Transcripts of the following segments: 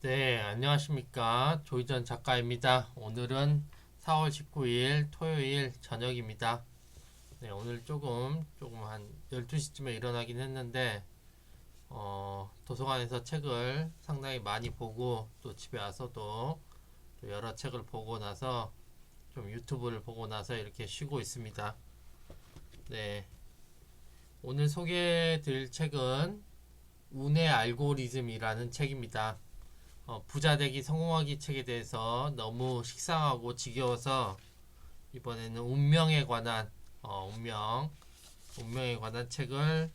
네, 안녕하십니까. 조희전 작가입니다. 오늘은 4월 19일 토요일 저녁입니다. 네, 오늘 조금 한 12시쯤에 일어나긴 했는데, 도서관에서 책을 상당히 많이 보고, 또 집에 와서도 또 여러 책을 보고 나서, 좀 유튜브를 보고 나서 이렇게 쉬고 있습니다. 네, 오늘 소개해 드릴 책은 운의 알고리즘이라는 책입니다. 부자 되기 성공하기 책에 대해서 너무 식상하고 지겨워서 이번에는 운명에 관한 운명에 관한 책을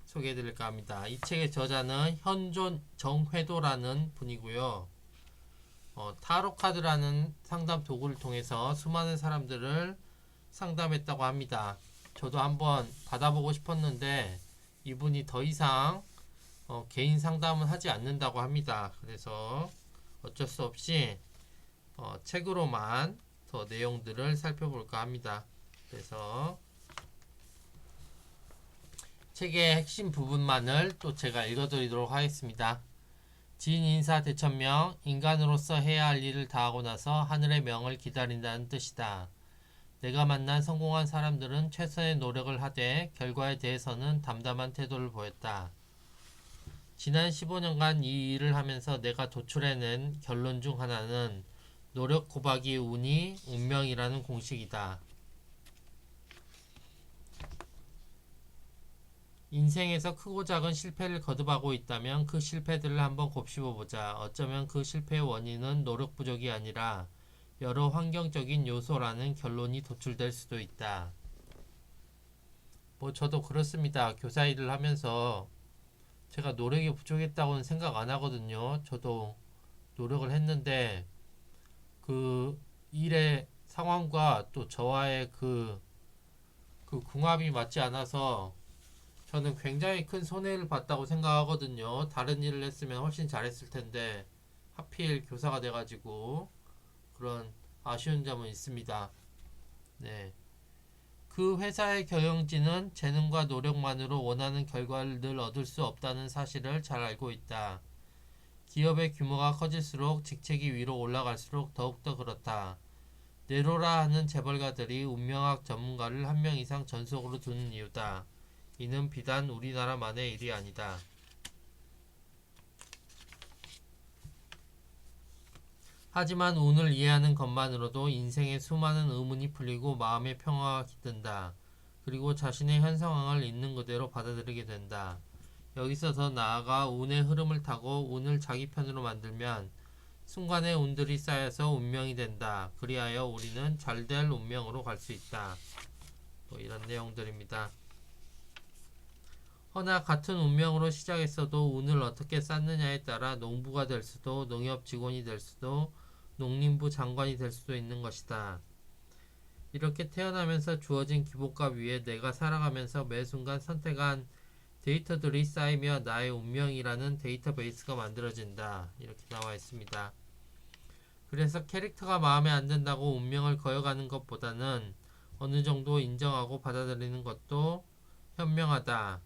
소개해 드릴까 합니다. 이 책의 저자는 현존 정회도라는 분이고요. 타로 카드라는 상담 도구를 통해서 수많은 사람들을 상담했다고 합니다. 저도 한번 받아보고 싶었는데 이분이 더 이상 개인 상담은 하지 않는다고 합니다. 그래서 어쩔 수 없이 책으로만 더 내용들을 살펴볼까 합니다. 그래서 책의 핵심 부분만을 또 제가 읽어드리도록 하겠습니다. 진인사 대천명, 인간으로서 해야 할 일을 다하고 나서 하늘의 명을 기다린다는 뜻이다. 내가 만난 성공한 사람들은 최선의 노력을 하되 결과에 대해서는 담담한 태도를 보였다. 지난 15년간 이 일을 하면서 내가 도출해낸 결론 중 하나는 노력 곱하기 운이 운명이라는 공식이다. 인생에서 크고 작은 실패를 거듭하고 있다면 그 실패들을 한번 곱씹어보자. 어쩌면 그 실패의 원인은 노력 부족이 아니라 여러 환경적인 요소라는 결론이 도출될 수도 있다. 저도 그렇습니다. 교사 일을 하면서 제가 노력이 부족했다고는 생각 안 하거든요. 저도 노력을 했는데 그 일의 상황과 또 저와의 그 궁합이 맞지 않아서 저는 굉장히 큰 손해를 봤다고 생각하거든요. 다른 일을 했으면 훨씬 잘했을 텐데 하필 교사가 돼가지고 그런 아쉬운 점은 있습니다. 네. 그 회사의 경영진은 재능과 노력만으로 원하는 결과를 늘 얻을 수 없다는 사실을 잘 알고 있다. 기업의 규모가 커질수록 직책이 위로 올라갈수록 더욱더 그렇다. 네로라 하는 재벌가들이 운명학 전문가를 한 명 이상 전속으로 두는 이유다. 이는 비단 우리나라만의 일이 아니다. 하지만 운을 이해하는 것만으로도 인생의 수많은 의문이 풀리고 마음의 평화가 깃든다. 그리고 자신의 현 상황을 있는 그대로 받아들이게 된다. 여기서 더 나아가 운의 흐름을 타고 운을 자기 편으로 만들면 순간의 운들이 쌓여서 운명이 된다. 그리하여 우리는 잘될 운명으로 갈 수 있다. 이런 내용들입니다. 허나 같은 운명으로 시작했어도 운을 어떻게 쌓느냐에 따라 농부가 될 수도 농협 직원이 될 수도 농림부 장관이 될 수도 있는 것이다. 이렇게 태어나면서 주어진 기복값 위에 내가 살아가면서 매 순간 선택한 데이터들이 쌓이며 나의 운명이라는 데이터베이스가 만들어진다. 이렇게 나와 있습니다. 그래서 캐릭터가 마음에 안 든다고 운명을 거역하는 것보다는 어느 정도 인정하고 받아들이는 것도 현명하다.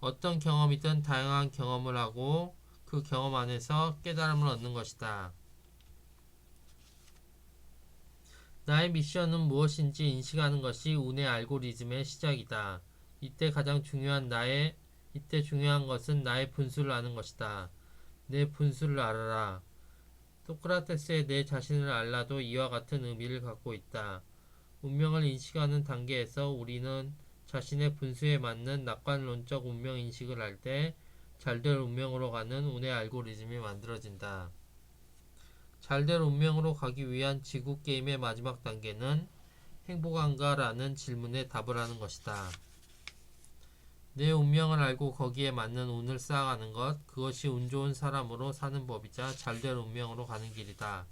어떤 경험이든 다양한 경험을 하고 그 경험 안에서 깨달음을 얻는 것이다. 나의 미션은 무엇인지 인식하는 것이 운의 알고리즘의 시작이다. 이때 중요한 것은 나의 분수를 아는 것이다. 내 분수를 알아라. 소크라테스의 내 자신을 알라도 이와 같은 의미를 갖고 있다. 운명을 인식하는 단계에서 우리는 자신의 분수에 맞는 낙관론적 운명 인식을 할 때 잘될 운명으로 가는 운의 알고리즘이 만들어진다. 잘될 운명으로 가기 위한 지구 게임의 마지막 단계는 행복한가? 라는 질문에 답을 하는 것이다. 내 운명을 알고 거기에 맞는 운을 쌓아가는 것, 그것이 운 좋은 사람으로 사는 법이자 잘될 운명으로 가는 길이다.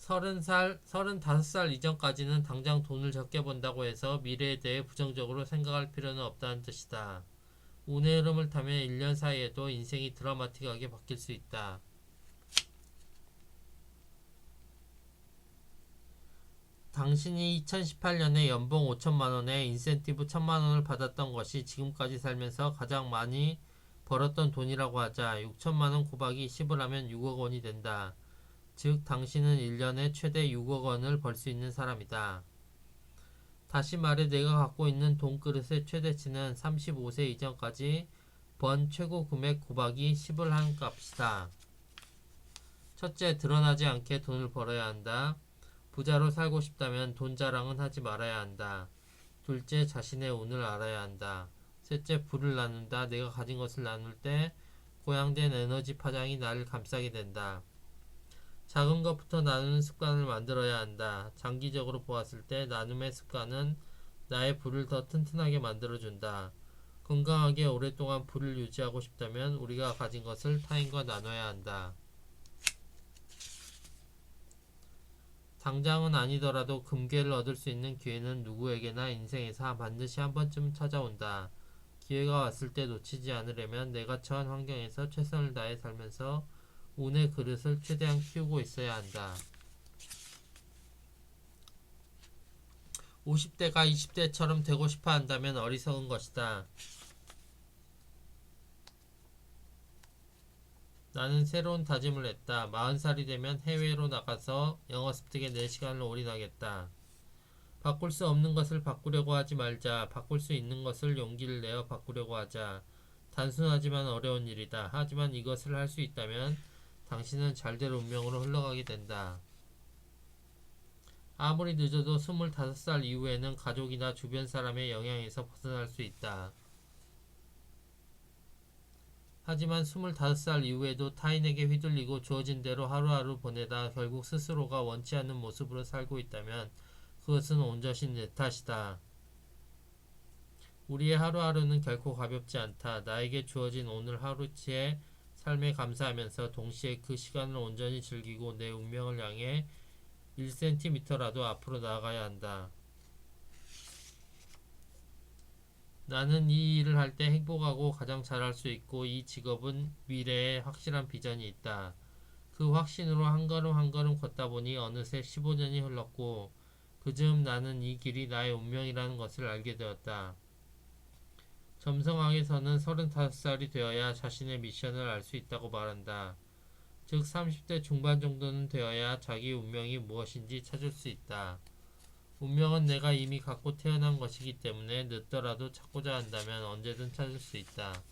35살 이전까지는 당장 돈을 적게 번다고 해서 미래에 대해 부정적으로 생각할 필요는 없다는 뜻이다. 운의 흐름을 타면 1년 사이에도 인생이 드라마틱하게 바뀔 수 있다. 당신이 2018년에 연봉 5천만원에 인센티브 1,000만원을 받았던 것이 지금까지 살면서 가장 많이 벌었던 돈이라고 하자. 6천만 원 곱하기 10을 하면 6억 원이 된다. 즉 당신은 1년에 최대 6억 원을 벌 수 있는 사람이다. 다시 말해 내가 갖고 있는 돈그릇의 최대치는 35세 이전까지 번 최고 금액 곱하기 10을 한 값이다. 첫째, 드러나지 않게 돈을 벌어야 한다. 부자로 살고 싶다면 돈 자랑은 하지 말아야 한다. 둘째, 자신의 운을 알아야 한다. 셋째, 부를 나눈다. 내가 가진 것을 나눌 때 고양된 에너지 파장이 나를 감싸게 된다. 작은 것부터 나누는 습관을 만들어야 한다. 장기적으로 보았을 때 나눔의 습관은 나의 부를 더 튼튼하게 만들어준다. 건강하게 오랫동안 부를 유지하고 싶다면 우리가 가진 것을 타인과 나눠야 한다. 당장은 아니더라도 금괴를 얻을 수 있는 기회는 누구에게나 인생에서 반드시 한 번쯤 찾아온다. 기회가 왔을 때 놓치지 않으려면 내가 처한 환경에서 최선을 다해 살면서 운의 그릇을 최대한 키우고 있어야 한다. 50대가 20대처럼 되고 싶어 한다면 어리석은 것이다. 나는 새로운 다짐을 했다. 40살이 되면 해외로 나가서 영어 습득에 내 시간을 올인하겠다. 바꿀 수 없는 것을 바꾸려고 하지 말자. 바꿀 수 있는 것을 용기를 내어 바꾸려고 하자. 단순하지만 어려운 일이다. 하지만 이것을 할 수 있다면 당신은 잘될 운명으로 흘러가게 된다. 아무리 늦어도 25살 이후에는 가족이나 주변 사람의 영향에서 벗어날 수 있다. 하지만 25살 이후에도 타인에게 휘둘리고 주어진 대로 하루하루 보내다 결국 스스로가 원치 않는 모습으로 살고 있다면 그것은 온전히 내 탓이다. 우리의 하루하루는 결코 가볍지 않다. 나에게 주어진 오늘 하루치의 삶에 감사하면서 동시에 그 시간을 온전히 즐기고 내 운명을 향해 1cm라도 앞으로 나아가야 한다. 나는 이 일을 할 때 행복하고 가장 잘할 수 있고 이 직업은 미래에 확실한 비전이 있다. 그 확신으로 한 걸음 한 걸음 걷다 보니 어느새 15년이 흘렀고 그즈음 나는 이 길이 나의 운명이라는 것을 알게 되었다. 점성학에서는 35살이 되어야 자신의 미션을 알 수 있다고 말한다. 즉 30대 중반 정도는 되어야 자기 운명이 무엇인지 찾을 수 있다. 운명은 내가 이미 갖고 태어난 것이기 때문에 늦더라도 찾고자 한다면 언제든 찾을 수 있다.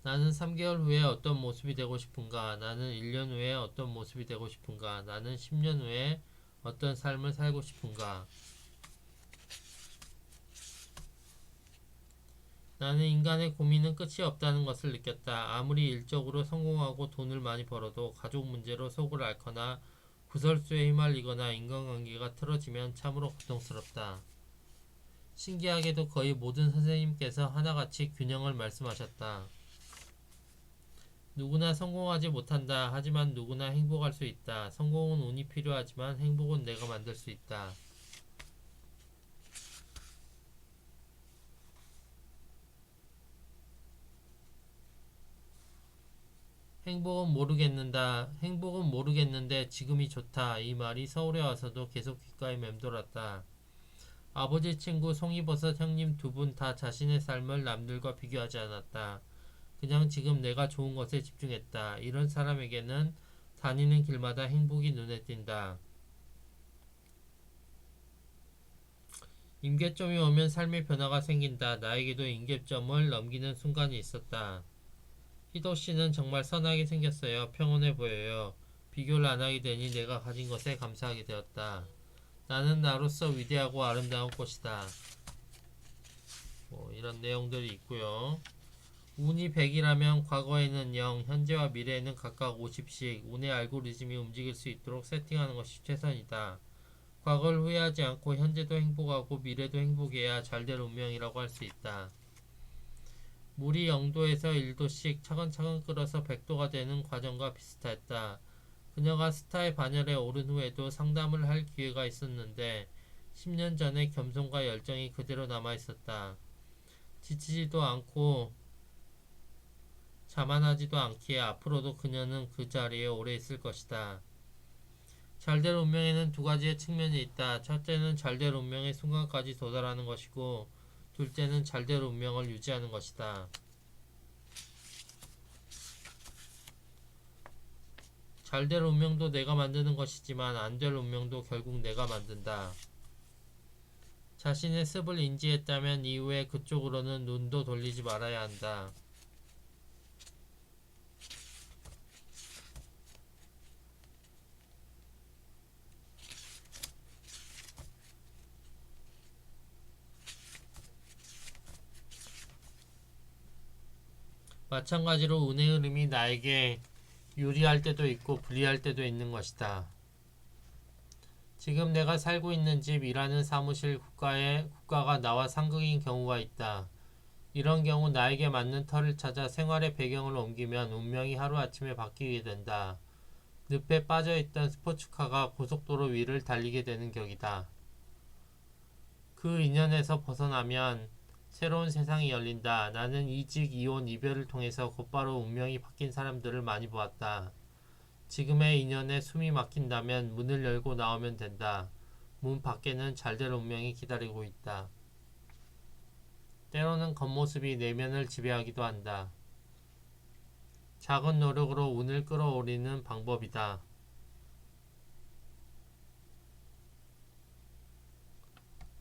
나는 3개월 후에 어떤 모습이 되고 싶은가? 나는 1년 후에 어떤 모습이 되고 싶은가? 나는 10년 후에 어떤 삶을 살고 싶은가? 나는 인간의 고민은 끝이 없다는 것을 느꼈다. 아무리 일적으로 성공하고 돈을 많이 벌어도 가족 문제로 속을 앓거나 구설수에 휘말리거나 인간관계가 틀어지면 참으로 고통스럽다. 신기하게도 거의 모든 선생님께서 하나같이 균형을 말씀하셨다. 누구나 성공하지 못한다. 하지만 누구나 행복할 수 있다. 성공은 운이 필요하지만 행복은 내가 만들 수 있다. 행복은 모르겠는데 지금이 좋다. 이 말이 서울에 와서도 계속 귓가에 맴돌았다. 아버지 친구 송이버섯 형님 두 분 다 자신의 삶을 남들과 비교하지 않았다. 그냥 지금 내가 좋은 것에 집중했다. 이런 사람에게는 다니는 길마다 행복이 눈에 띈다. 임계점이 오면 삶의 변화가 생긴다. 나에게도 임계점을 넘기는 순간이 있었다. 희도씨는 정말 선하게 생겼어요. 평온해 보여요. 비교를 안 하게 되니 내가 가진 것에 감사하게 되었다. 나는 나로서 위대하고 아름다운 꽃이다. 이런 내용들이 있고요. 운이 100이라면 과거에는 0, 현재와 미래에는 각각 50씩 운의 알고리즘이 움직일 수 있도록 세팅하는 것이 최선이다. 과거를 후회하지 않고 현재도 행복하고 미래도 행복해야 잘될 운명이라고 할 수 있다. 물이 0도에서 1도씩 차근차근 끓어서 100도가 되는 과정과 비슷했다. 그녀가 스타의 반열에 오른 후에도 상담을 할 기회가 있었는데 10년 전의 겸손과 열정이 그대로 남아있었다. 지치지도 않고 자만하지도 않기에 앞으로도 그녀는 그 자리에 오래 있을 것이다. 잘될 운명에는 두 가지의 측면이 있다. 첫째는 잘될 운명의 순간까지 도달하는 것이고 둘째는 잘될 운명을 유지하는 것이다. 잘될 운명도 내가 만드는 것이지만 안 될 운명도 결국 내가 만든다. 자신의 습을 인지했다면 이후에 그쪽으로는 눈도 돌리지 말아야 한다. 마찬가지로 운의 흐름이 나에게 유리할 때도 있고 불리할 때도 있는 것이다. 지금 내가 살고 있는 집, 일하는 사무실, 국가가 나와 상극인 경우가 있다. 이런 경우 나에게 맞는 터를 찾아 생활의 배경을 옮기면 운명이 하루아침에 바뀌게 된다. 늪에 빠져있던 스포츠카가 고속도로 위를 달리게 되는 격이다. 그 인연에서 벗어나면 새로운 세상이 열린다. 나는 이직, 이혼, 이별을 통해서 곧바로 운명이 바뀐 사람들을 많이 보았다. 지금의 인연에 숨이 막힌다면 문을 열고 나오면 된다. 문 밖에는 잘될 운명이 기다리고 있다. 때로는 겉모습이 내면을 지배하기도 한다. 작은 노력으로 운을 끌어올리는 방법이다.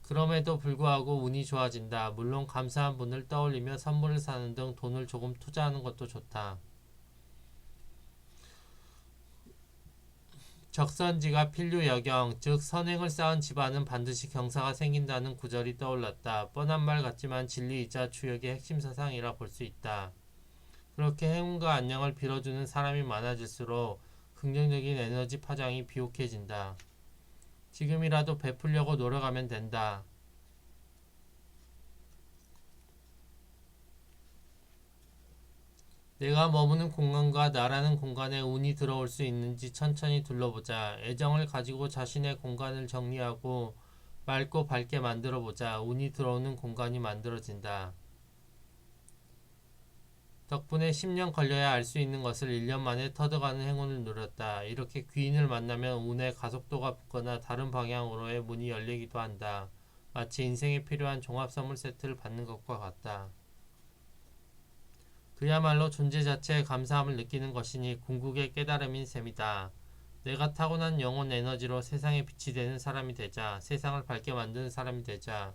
그럼에도 불구하고 운이 좋아진다. 물론 감사한 분을 떠올리며 선물을 사는 등 돈을 조금 투자하는 것도 좋다. 적선지가 필류여경, 즉 선행을 쌓은 집안은 반드시 경사가 생긴다는 구절이 떠올랐다. 뻔한 말 같지만 진리이자 추역의 핵심 사상이라 볼 수 있다. 그렇게 행운과 안녕을 빌어주는 사람이 많아질수록 긍정적인 에너지 파장이 비옥해진다. 지금이라도 베풀려고 노력하면 된다. 내가 머무는 공간과 나라는 공간에 운이 들어올 수 있는지 천천히 둘러보자. 애정을 가지고 자신의 공간을 정리하고 맑고 밝게 만들어보자. 운이 들어오는 공간이 만들어진다. 덕분에 10년 걸려야 알 수 있는 것을 1년 만에 터득하는 행운을 누렸다. 이렇게 귀인을 만나면 운의 가속도가 붙거나 다른 방향으로의 문이 열리기도 한다. 마치 인생에 필요한 종합 선물 세트를 받는 것과 같다. 그야말로 존재 자체에 감사함을 느끼는 것이니 궁극의 깨달음인 셈이다. 내가 타고난 영혼 에너지로 세상에 빛이 되는 사람이 되자, 세상을 밝게 만드는 사람이 되자,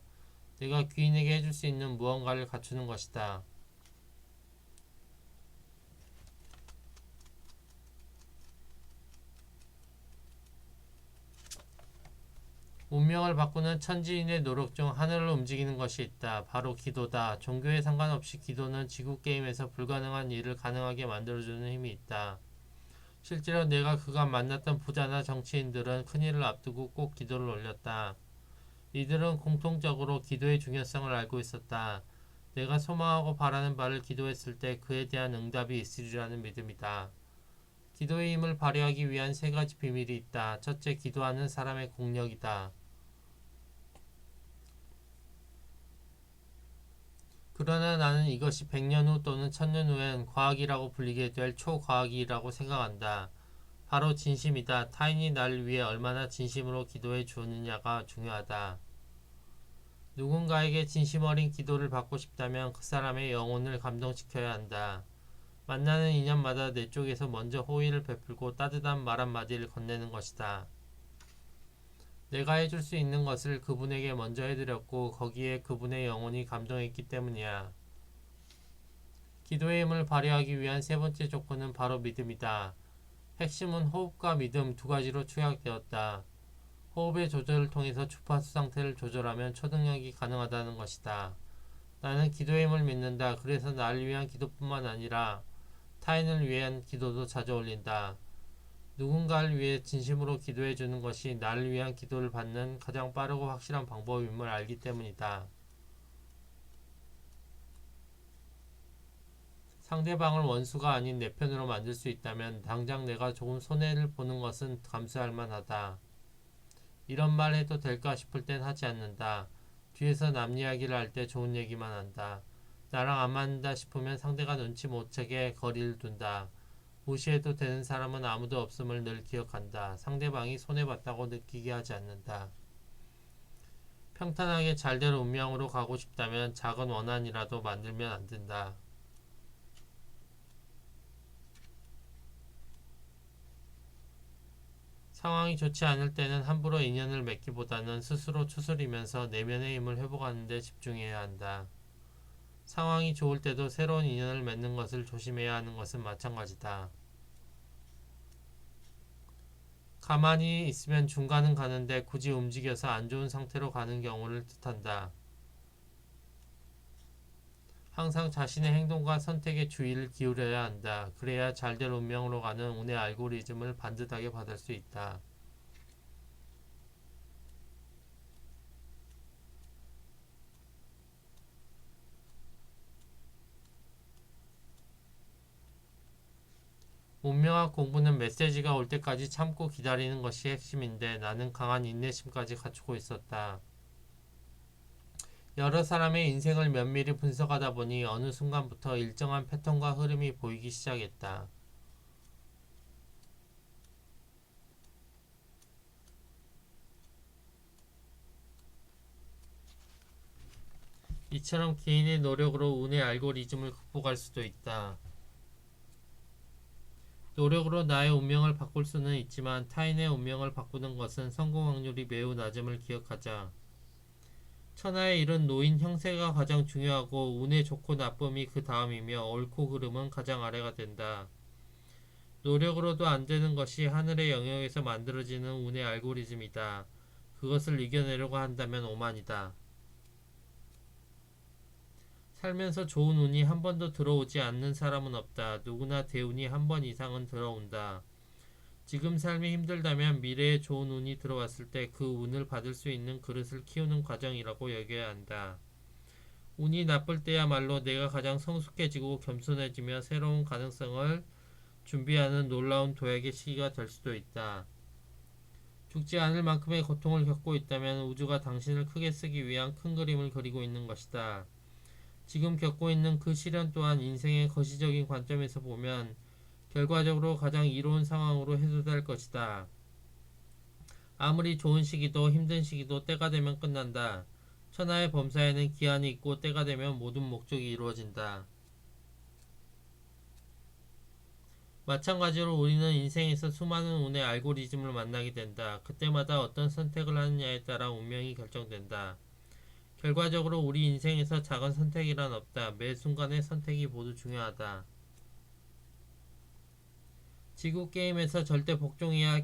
내가 귀인에게 해줄 수 있는 무언가를 갖추는 것이다. 운명을 바꾸는 천지인의 노력 중 하늘을 움직이는 것이 있다. 바로 기도다. 종교에 상관없이 기도는 지구 게임에서 불가능한 일을 가능하게 만들어주는 힘이 있다. 실제로 내가 그간 만났던 부자나 정치인들은 큰일을 앞두고 꼭 기도를 올렸다. 이들은 공통적으로 기도의 중요성을 알고 있었다. 내가 소망하고 바라는 바를 기도했을 때 그에 대한 응답이 있으리라는 믿음이다. 기도의 힘을 발휘하기 위한 세 가지 비밀이 있다. 첫째, 기도하는 사람의 공력이다. 그러나 나는 이것이 100년 후 또는 1000년 후엔 과학이라고 불리게 될 초과학이라고 생각한다. 바로 진심이다. 타인이 나를 위해 얼마나 진심으로 기도해 주느냐가 중요하다. 누군가에게 진심 어린 기도를 받고 싶다면 그 사람의 영혼을 감동시켜야 한다. 만나는 인연마다 내 쪽에서 먼저 호의를 베풀고 따뜻한 말 한마디를 건네는 것이다. 내가 해줄 수 있는 것을 그분에게 먼저 해드렸고 거기에 그분의 영혼이 감동했기 때문이야. 기도의 힘을 발휘하기 위한 세 번째 조건은 바로 믿음이다. 핵심은 호흡과 믿음 두 가지로 축약되었다. 호흡의 조절을 통해서 주파수 상태를 조절하면 초능력이 가능하다는 것이다. 나는 기도의 힘을 믿는다. 그래서 나를 위한 기도뿐만 아니라 타인을 위한 기도도 자주 올린다. 누군가를 위해 진심으로 기도해 주는 것이 나를 위한 기도를 받는 가장 빠르고 확실한 방법임을 알기 때문이다. 상대방을 원수가 아닌 내 편으로 만들 수 있다면 당장 내가 조금 손해를 보는 것은 감수할 만하다. 이런 말 해도 될까 싶을 땐 하지 않는다. 뒤에서 남 이야기를 할 때 좋은 얘기만 한다. 나랑 안 맞는다 싶으면 상대가 눈치 못 채게 거리를 둔다. 무시해도 되는 사람은 아무도 없음을 늘 기억한다. 상대방이 손해봤다고 느끼게 하지 않는다. 평탄하게 잘될 운명으로 가고 싶다면 작은 원한이라도 만들면 안 된다. 상황이 좋지 않을 때는 함부로 인연을 맺기보다는 스스로 추스리면서 내면의 힘을 회복하는 데 집중해야 한다. 상황이 좋을 때도 새로운 인연을 맺는 것을 조심해야 하는 것은 마찬가지다. 가만히 있으면 중간은 가는데 굳이 움직여서 안 좋은 상태로 가는 경우를 뜻한다. 항상 자신의 행동과 선택에 주의를 기울여야 한다. 그래야 잘될 운명으로 가는 운의 알고리즘을 반듯하게 받을 수 있다. 운명학 공부는 메시지가 올 때까지 참고 기다리는 것이 핵심인데 나는 강한 인내심까지 갖추고 있었다. 여러 사람의 인생을 면밀히 분석하다 보니 어느 순간부터 일정한 패턴과 흐름이 보이기 시작했다. 이처럼 개인의 노력으로 운의 알고리즘을 극복할 수도 있다. 노력으로 나의 운명을 바꿀 수는 있지만 타인의 운명을 바꾸는 것은 성공 확률이 매우 낮음을 기억하자. 천하의 일은 노인 형세가 가장 중요하고 운의 좋고 나쁨이 그 다음이며 옳고 그름은 가장 아래가 된다. 노력으로도 안 되는 것이 하늘의 영역에서 만들어지는 운의 알고리즘이다. 그것을 이겨내려고 한다면 오만이다. 살면서 좋은 운이 한 번도 들어오지 않는 사람은 없다. 누구나 대운이 한 번 이상은 들어온다. 지금 삶이 힘들다면 미래에 좋은 운이 들어왔을 때 그 운을 받을 수 있는 그릇을 키우는 과정이라고 여겨야 한다. 운이 나쁠 때야말로 내가 가장 성숙해지고 겸손해지며 새로운 가능성을 준비하는 놀라운 도약의 시기가 될 수도 있다. 죽지 않을 만큼의 고통을 겪고 있다면 우주가 당신을 크게 쓰기 위한 큰 그림을 그리고 있는 것이다. 지금 겪고 있는 그 시련 또한 인생의 거시적인 관점에서 보면 결과적으로 가장 이로운 상황으로 해소될 것이다. 아무리 좋은 시기도 힘든 시기도 때가 되면 끝난다. 천하의 범사에는 기한이 있고 때가 되면 모든 목적이 이루어진다. 마찬가지로 우리는 인생에서 수많은 운의 알고리즘을 만나게 된다. 그때마다 어떤 선택을 하느냐에 따라 운명이 결정된다. 결과적으로 우리 인생에서 작은 선택이란 없다. 매 순간의 선택이 모두 중요하다. 지구 게임에서 절대 복종해야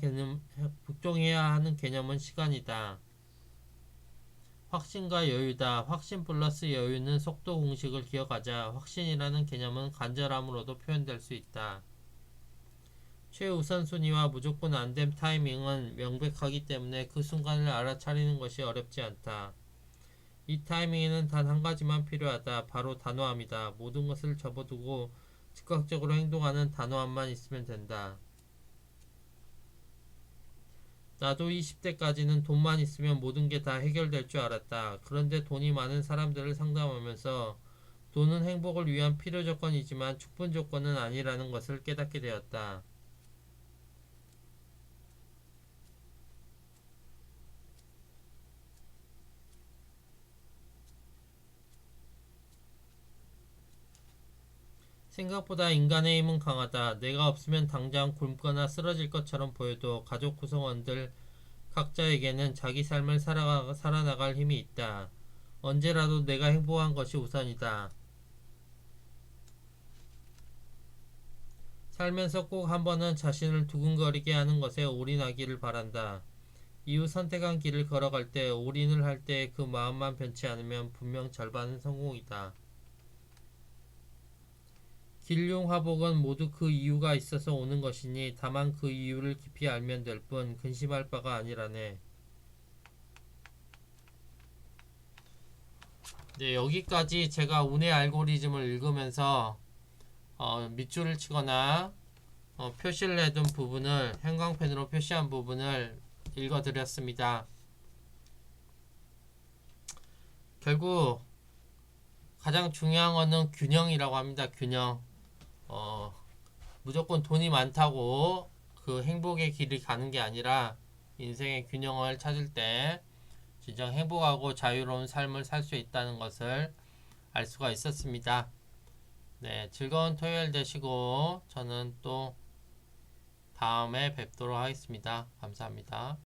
하는 개념은 시간이다. 확신과 여유다. 확신 플러스 여유는 속도 공식을 기억하자. 확신이라는 개념은 간절함으로도 표현될 수 있다. 최우선순위와 무조건 안됨 타이밍은 명백하기 때문에 그 순간을 알아차리는 것이 어렵지 않다. 이 타이밍에는 단 한 가지만 필요하다. 바로 단호함이다. 모든 것을 접어두고 즉각적으로 행동하는 단호함만 있으면 된다. 나도 20대까지는 돈만 있으면 모든 게 다 해결될 줄 알았다. 그런데 돈이 많은 사람들을 상담하면서 돈은 행복을 위한 필요 조건이지만 충분 조건은 아니라는 것을 깨닫게 되었다. 생각보다 인간의 힘은 강하다. 내가 없으면 당장 굶거나 쓰러질 것처럼 보여도 가족 구성원들 각자에게는 자기 삶을 살아나갈 힘이 있다. 언제라도 내가 행복한 것이 우선이다. 살면서 꼭 한 번은 자신을 두근거리게 하는 것에 올인하기를 바란다. 이후 선택한 길을 걸어갈 때 올인을 할 때 그 마음만 변치 않으면 분명 절반은 성공이다. 길흉화복은 모두 그 이유가 있어서 오는 것이니 다만 그 이유를 깊이 알면 될 뿐 근심할 바가 아니라네. 네, 여기까지 제가 운의 알고리즘을 읽으면서 밑줄을 치거나 표시를 해둔 부분을 형광펜으로 표시한 부분을 읽어드렸습니다. 결국 가장 중요한 것은 균형이라고 합니다. 균형. 무조건 돈이 많다고 그 행복의 길을 가는 게 아니라 인생의 균형을 찾을 때 진정 행복하고 자유로운 삶을 살 수 있다는 것을 알 수가 있었습니다. 네, 즐거운 토요일 되시고 저는 또 다음에 뵙도록 하겠습니다. 감사합니다.